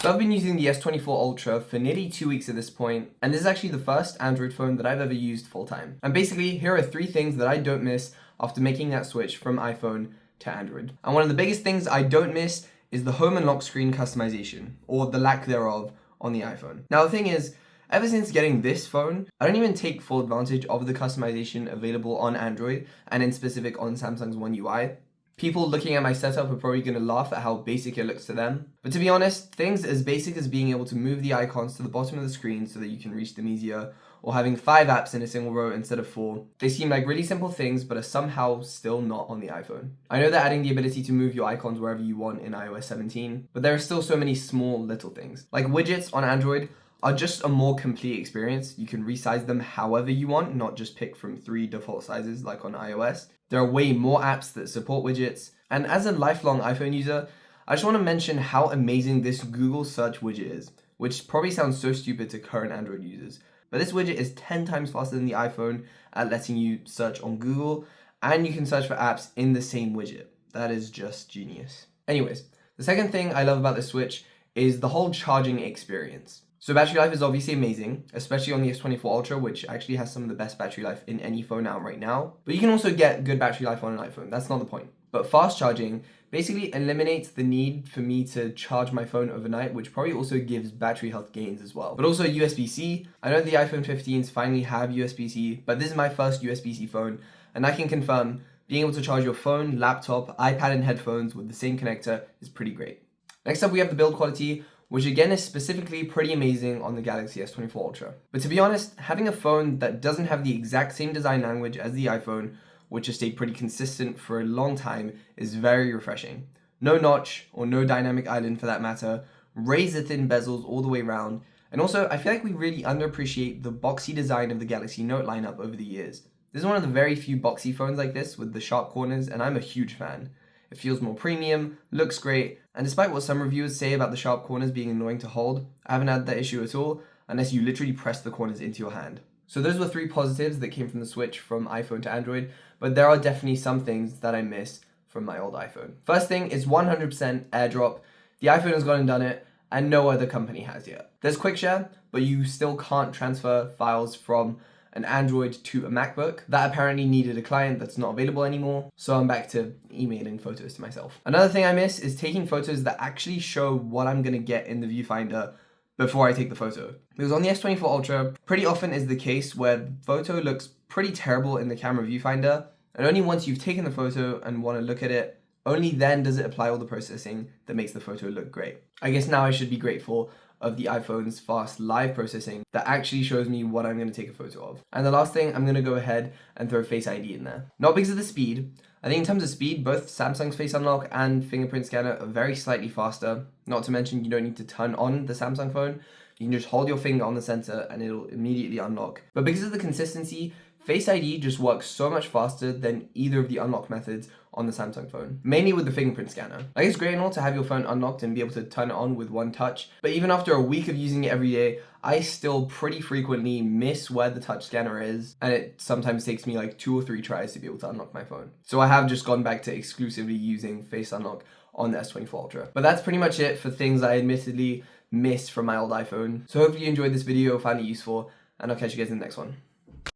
So I've been using the S24 Ultra for nearly 2 weeks at this point, and this is actually the first Android phone that I've ever used full time. And basically, here are 3 things that I don't miss after making that switch from iPhone to Android. And one of the biggest things I don't miss is the home and lock screen customization, or the lack thereof on the iPhone. Now the thing is, ever since getting this phone, I don't even take full advantage of the customization available on Android, and in specific on Samsung's One UI. People looking at my setup are probably going to laugh at how basic it looks to them. But to be honest, things as basic as being able to move the icons to the bottom of the screen so that you can reach them easier, or having 5 apps in a single row instead of 4, they seem like really simple things but are somehow still not on the iPhone. I know they're adding the ability to move your icons wherever you want in iOS 17, but there are still so many small little things. Like widgets on Android are just a more complete experience. You can resize them however you want, not just pick from 3 default sizes like on iOS. There are way more apps that support widgets. And as a lifelong iPhone user, I just want to mention how amazing this Google search widget is, which probably sounds so stupid to current Android users. But this widget is 10 times faster than the iPhone at letting you search on Google, and you can search for apps in the same widget. That is just genius. Anyways, the second thing I love about this switch is the whole charging experience. So battery life is obviously amazing, especially on the S24 Ultra, which actually has some of the best battery life in any phone out right now. But you can also get good battery life on an iPhone, that's not the point. But fast charging basically eliminates the need for me to charge my phone overnight, which probably also gives battery health gains as well. But also USB-C. I know the iPhone 15s finally have USB-C, but this is my first USB-C phone, and I can confirm being able to charge your phone, laptop, iPad, and headphones with the same connector is pretty great. Next up, we have the build quality, which again is specifically pretty amazing on the Galaxy S24 Ultra. But to be honest, having a phone that doesn't have the exact same design language as the iPhone, which has stayed pretty consistent for a long time, is very refreshing. No notch, or no dynamic island for that matter, razor thin bezels all the way around, and also I feel like we really underappreciate the boxy design of the Galaxy Note lineup over the years. This is one of the very few boxy phones like this with the sharp corners, and I'm a huge fan. It feels more premium, looks great, and despite what some reviewers say about the sharp corners being annoying to hold, I haven't had that issue at all, unless you literally press the corners into your hand. So those were 3 positives that came from the switch from iPhone to Android, but there are definitely some things that I miss from my old iPhone. First thing is 100% AirDrop. The iPhone has gone and done it, and no other company has yet. There's QuickShare, but you still can't transfer files from an Android to a MacBook. That apparently needed a client that's not available anymore, so I'm back to emailing photos to myself. Another thing I miss is taking photos that actually show what I'm gonna get in the viewfinder before I take the photo. Because on the S24 Ultra, pretty often is the case where the photo looks pretty terrible in the camera viewfinder, and only once you've taken the photo and want to look at it, only then does it apply all the processing that makes the photo look great. I guess now I should be grateful of the iPhone's fast live processing that actually shows me what I'm going to take a photo of. And the last thing, I'm going to go ahead and throw Face ID in there. Not because of the speed. I think in terms of speed, both Samsung's Face Unlock and fingerprint scanner are very slightly faster. Not to mention you don't need to turn on the Samsung phone. You can just hold your finger on the sensor and it'll immediately unlock. But because of the consistency, Face ID just works so much faster than either of the unlock methods on the Samsung phone, mainly with the fingerprint scanner. Like, it's great and all to have your phone unlocked and be able to turn it on with one touch, but even after a week of using it every day, I still pretty frequently miss where the touch scanner is, and it sometimes takes me like 2 or 3 tries to be able to unlock my phone. So I have just gone back to exclusively using Face Unlock on the S24 Ultra. But that's pretty much it for things I admittedly miss from my old iPhone. So hopefully you enjoyed this video, found it useful, and I'll catch you guys in the next one.